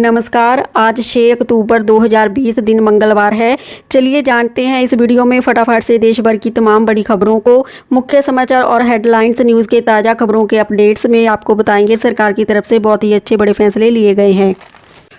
नमस्कार। आज 6 अक्टूबर 2020 दिन मंगलवार है। चलिए जानते हैं इस वीडियो में फटाफट से देश भर की तमाम बड़ी खबरों को। मुख्य समाचार और हेडलाइंस न्यूज़ के ताज़ा खबरों के अपडेट्स में आपको बताएंगे सरकार की तरफ से बहुत ही अच्छे बड़े फैसले लिए गए हैं।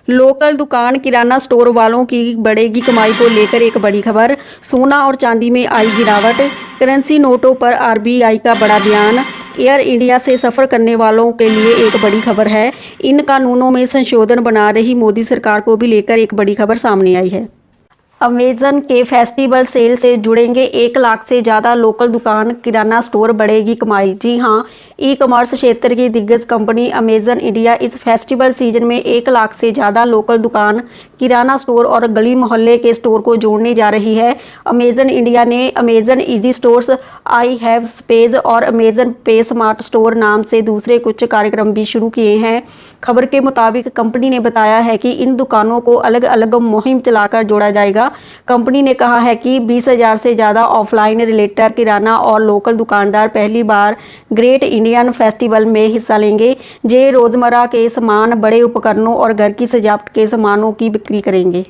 लोकल दुकान किराना स्टोर वालों की बढ़ेगी कमाई को लेकर एक बड़ी खबर। सोना और चांदी में आई गिरावट। करेंसी नोटों पर आरबीआई का बड़ा बयान। एयर इंडिया से सफ़र करने वालों के लिए एक बड़ी खबर है। इन कानूनों में संशोधन बना रही मोदी सरकार को भी लेकर एक बड़ी खबर सामने आई है। अमेजन के फेस्टिवल सेल से जुड़ेंगे 1 लाख से ज़्यादा लोकल दुकान किराना स्टोर, बढ़ेगी कमाई। जी हां, ई कॉमर्स क्षेत्र की दिग्गज कंपनी अमेजन इंडिया इस फेस्टिवल सीजन में 1 लाख से ज़्यादा लोकल दुकान किराना स्टोर और गली मोहल्ले के स्टोर को जोड़ने जा रही है। अमेजन इंडिया ने Amazon easy stores, I have space और अमेजन पे स्मार्ट स्टोर नाम से दूसरे कुछ कार्यक्रम भी शुरू किए हैं। खबर के मुताबिक कंपनी ने बताया है कि इन दुकानों को अलग अलग मुहिम चलाकर जोड़ा जाएगा। कंपनी ने कहा है कि 20,000 से ज़्यादा ऑफलाइन रिटेलर, किराना और लोकल दुकानदार पहली बार ग्रेट इंडियन फेस्टिवल में हिस्सा लेंगे। जे रोज़मर्रा के सामान, बड़े उपकरणों और घर की सजावट के सामानों की बिक्री करेंगे।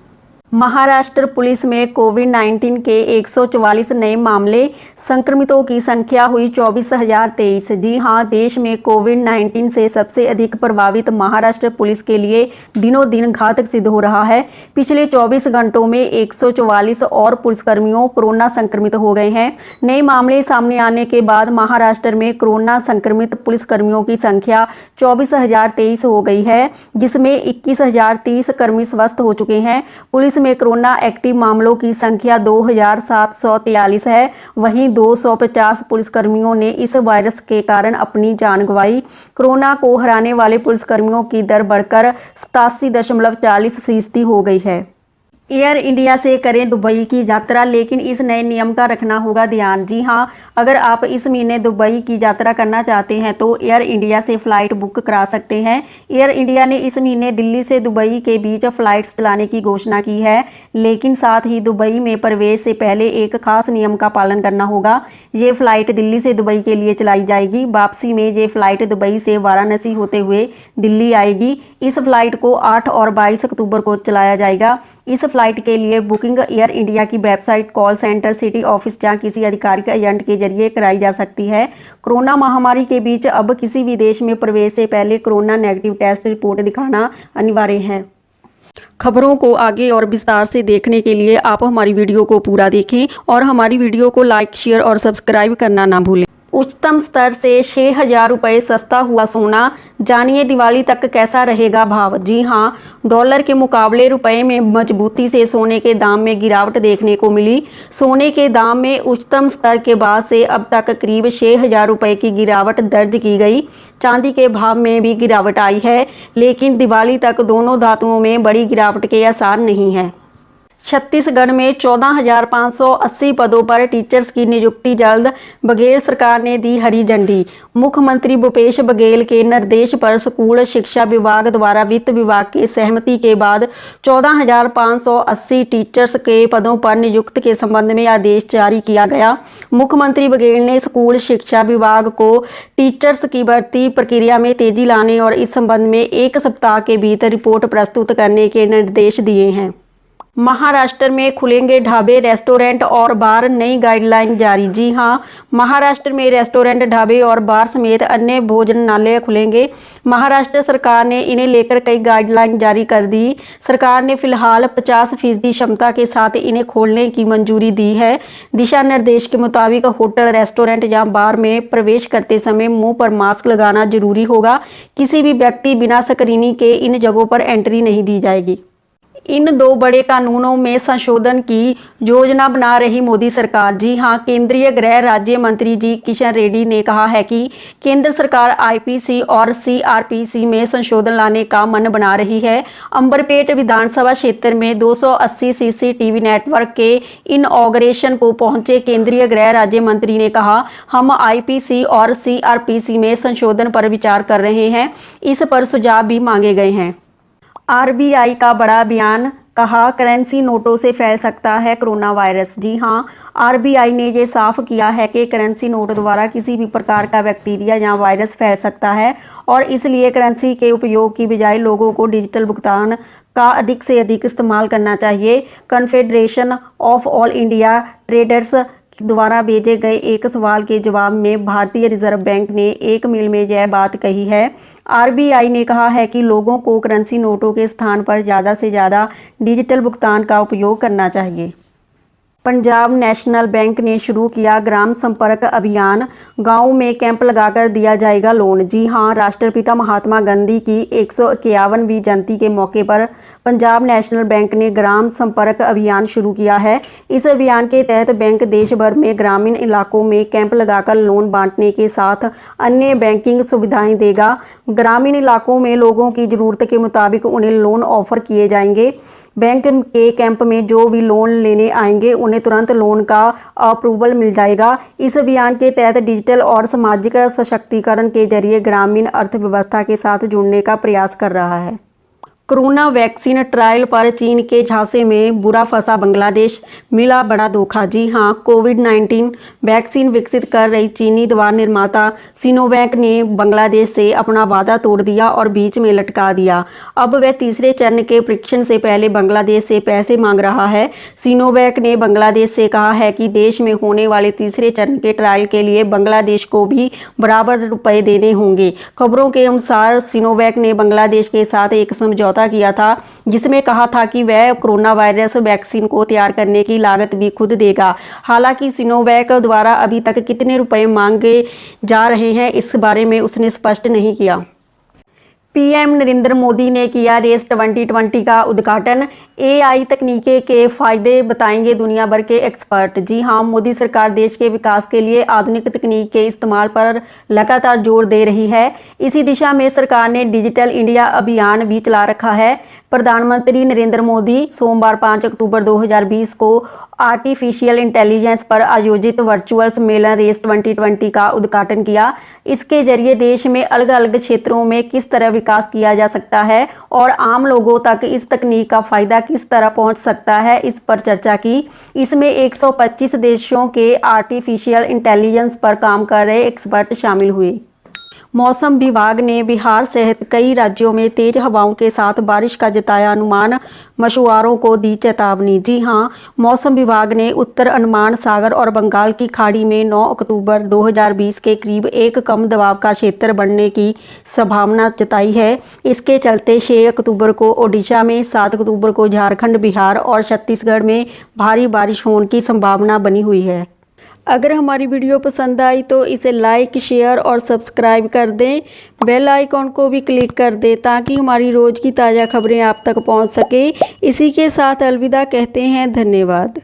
महाराष्ट्र पुलिस में कोविड-19 के 144 नए मामले, संक्रमितों की संख्या हुई 24,023। जी हां, देश में कोविड-19 से सबसे अधिक प्रभावित महाराष्ट्र पुलिस के लिए दिनों दिन घातक सिद्ध हो रहा है। पिछले 24 घंटों में 144 और पुलिसकर्मियों कोरोना संक्रमित हो गए हैं। नए मामले सामने आने के बाद महाराष्ट्र में कोरोना संक्रमित पुलिसकर्मियों की संख्या 24,023 हो गई है, जिसमें 21,030 कर्मी स्वस्थ हो चुके हैं। पुलिस में कोरोना एक्टिव मामलों की संख्या 2,743 है। वहीं 250 पुलिसकर्मियों ने इस वायरस के कारण अपनी जान गंवाई। कोरोना को हराने वाले पुलिसकर्मियों की दर बढ़कर 87.40% हो गई है। एयर इंडिया से करें दुबई की यात्रा, लेकिन इस नए नियम का रखना होगा ध्यान। जी हां, अगर आप इस महीने दुबई की यात्रा करना चाहते हैं तो एयर इंडिया से फ़्लाइट बुक करा सकते हैं। एयर इंडिया ने इस महीने दिल्ली से दुबई के बीच फ़्लाइट्स चलाने की घोषणा की है, लेकिन साथ ही दुबई में प्रवेश से पहले एक खास नियम का पालन करना होगा। ये फ़्लाइट दिल्ली से दुबई के लिए चलाई जाएगी। वापसी में ये फ़्लाइट दुबई से वाराणसी होते हुए दिल्ली आएगी। इस फ़्लाइट को 8 और 22 अक्टूबर को चलाया जाएगा। इस फ्लाइट के लिए बुकिंग एयर इंडिया की website, call centre, city office या किसी आधिकारिक एजेंट के जरिए कराई जा सकती है। कोरोना महामारी के बीच अब किसी भी देश में प्रवेश से पहले कोरोना नेगेटिव टेस्ट रिपोर्ट दिखाना अनिवार्य है। खबरों को आगे और विस्तार से देखने के लिए आप हमारी वीडियो को पूरा देखें और हमारी वीडियो को लाइक, शेयर और सब्सक्राइब करना ना भूलें। उच्चतम स्तर से 6,000 रुपये सस्ता हुआ सोना, जानिए दिवाली तक कैसा रहेगा भाव। जी हां, डॉलर के मुकाबले रुपए में मजबूती से सोने के दाम में गिरावट देखने को मिली। सोने के दाम में उच्चतम स्तर के बाद से अब तक करीब 6,000 रुपये की गिरावट दर्ज की गई। चांदी के भाव में भी गिरावट आई है, लेकिन दिवाली तक दोनों धातुओं में बड़ी गिरावट के आसार नहीं हैं। छत्तीसगढ़ में 14,580 पदों पर टीचर्स की नियुक्ति जल्द, बघेल सरकार ने दी हरी झंडी। मुख्यमंत्री भूपेश बघेल के निर्देश पर स्कूल शिक्षा विभाग द्वारा वित्त विभाग की सहमति के बाद 14,580 टीचर्स के पदों पर नियुक्ति के संबंध में आदेश जारी किया गया। मुख्यमंत्री बघेल ने स्कूल शिक्षा विभाग को टीचर्स की भर्ती प्रक्रिया में तेजी लाने और इस संबंध में 1 सप्ताह के भीतर रिपोर्ट प्रस्तुत करने के निर्देश दिए हैं। महाराष्ट्र में खुलेंगे ढाबे, रेस्टोरेंट और बार, नई गाइडलाइन जारी। जी हां, महाराष्ट्र में रेस्टोरेंट, ढाबे और बार समेत अन्य भोजनालय खुलेंगे। महाराष्ट्र सरकार ने इन्हें लेकर कई गाइडलाइन जारी कर दी। सरकार ने फिलहाल 50% क्षमता के साथ इन्हें खोलने की मंजूरी दी है। दिशा निर्देश के मुताबिक होटल, रेस्टोरेंट या बार में प्रवेश करते समय मुंह पर मास्क लगाना जरूरी होगा। किसी भी व्यक्ति बिना स्क्रीनिंग के इन जगहों पर एंट्री नहीं दी जाएगी। इन 2 बड़े कानूनों में संशोधन की योजना बना रही मोदी सरकार। जी हां, केंद्रीय गृह राज्य मंत्री जी किशन रेड्डी ने कहा है कि केंद्र सरकार आईपीसी और सीआरपीसी में संशोधन लाने का मन बना रही है। अंबरपेट विधानसभा क्षेत्र में 280 सीसीटीवी नेटवर्क के इनॉग्रेशन को पहुंचे केंद्रीय गृह राज्य मंत्री ने कहा, हम आईपीसी और सीआरपीसी में संशोधन पर विचार कर रहे हैं। इस पर सुझाव भी मांगे गए हैं। आरबीआई का बड़ा बयान, कहा करेंसी नोटों से फैल सकता है कोरोना वायरस। जी हां, आरबीआई ने ये साफ किया है कि करेंसी नोट द्वारा किसी भी प्रकार का बैक्टीरिया या वायरस फैल सकता है और इसलिए करेंसी के उपयोग की बजाय लोगों को डिजिटल भुगतान का अधिक से अधिक इस्तेमाल करना चाहिए। Confederation of all India traders द्वारा भेजे गए एक सवाल के जवाब में भारतीय रिजर्व बैंक ने एक मेल में यह बात कही है। आरबीआई ने कहा है कि लोगों को करेंसी नोटों के स्थान पर ज़्यादा से ज़्यादा डिजिटल भुगतान का उपयोग करना चाहिए। पंजाब नेशनल बैंक ने शुरू किया ग्राम संपर्क अभियान, गांव में कैंप लगाकर दिया जाएगा लोन। जी हां, राष्ट्रपिता महात्मा गांधी की 151वीं जयंती के मौके पर पंजाब नेशनल बैंक ने ग्राम संपर्क अभियान शुरू किया है। इस अभियान के तहत बैंक देश भर में ग्रामीण इलाकों में कैंप लगाकर लोन बांटने के साथ अन्य बैंकिंग सुविधाएं देगा। ग्रामीण इलाकों में लोगों की ज़रूरत के मुताबिक उन्हें लोन ऑफर किए जाएंगे। बैंक के कैंप में जो भी लोन लेने आएंगे उन्हें तुरंत लोन का अप्रूवल मिल जाएगा। इस अभियान के तहत डिजिटल और सामाजिक सशक्तिकरण के जरिए ग्रामीण अर्थव्यवस्था के साथ जुड़ने का प्रयास कर रहा है। कोरोना वैक्सीन ट्रायल पर चीन के झांसे में बुरा फंसा बांग्लादेश, मिला बड़ा धोखा। जी हां, कोविड-19 वैक्सीन विकसित कर रही चीनी दवा निर्माता सिनोवैक ने बांग्लादेश से अपना वादा तोड़ दिया और बीच में लटका दिया। अब वह तीसरे चरण के परीक्षण से पहले बांग्लादेश से पैसे मांग रहा है। सिनोवैक ने बांग्लादेश से कहा है कि देश में होने वाले तीसरे चरण के ट्रायल के लिए बांग्लादेश को भी बराबर रुपए देने होंगे। खबरों के अनुसार सिनोवैक ने बांग्लादेश के साथ एक समझौता किया था जिसमें कहा था कि वह कोरोना वायरस वैक्सीन को तैयार करने की लागत भी खुद देगा। हालांकि सिनोवैक द्वारा अभी तक कितने रुपए मांगे जा रहे हैं इस बारे में उसने स्पष्ट नहीं किया। पीएम नरेंद्र मोदी ने किया रेस 2020 का उद्घाटन, एआई तकनीके के फायदे बताएंगे दुनिया भर के एक्सपर्ट। जी हां, मोदी सरकार देश के विकास के लिए आधुनिक तकनीक के इस्तेमाल पर लगातार जोर दे रही है। इसी दिशा में सरकार ने डिजिटल इंडिया अभियान भी चला रखा है। प्रधानमंत्री नरेंद्र मोदी सोमवार 5 अक्टूबर 2020 को आर्टिफिशियल इंटेलिजेंस पर आयोजित वर्चुअल सम्मेलन रेस 2020 का उद्घाटन किया। इसके जरिए देश में अलग अलग क्षेत्रों में किस तरह विकास किया जा सकता है और आम लोगों तक इस तकनीक का फायदा किस तरह पहुंच सकता है, इस पर चर्चा की। इसमें 125 देशों के आर्टिफिशियल इंटेलिजेंस पर काम कर रहे एक्सपर्ट शामिल हुए। मौसम विभाग ने बिहार सहित कई राज्यों में तेज हवाओं के साथ बारिश का जताया अनुमान, मछुआरों को दी चेतावनी। जी हां, मौसम विभाग ने उत्तर अंडमान सागर और बंगाल की खाड़ी में 9 अक्टूबर 2020 के करीब एक कम दबाव का क्षेत्र बनने की संभावना जताई है। इसके चलते 6 अक्टूबर को ओडिशा में, 7 अक्टूबर को झारखंड, बिहार और छत्तीसगढ़ में भारी बारिश होने की संभावना बनी हुई है। अगर हमारी वीडियो पसंद आई तो इसे लाइक, शेयर और सब्सक्राइब कर दें। बेल आइकॉन को भी क्लिक कर दें ताकि हमारी रोज़ की ताज़ा खबरें आप तक पहुंच सके। इसी के साथ अलविदा कहते हैं। धन्यवाद।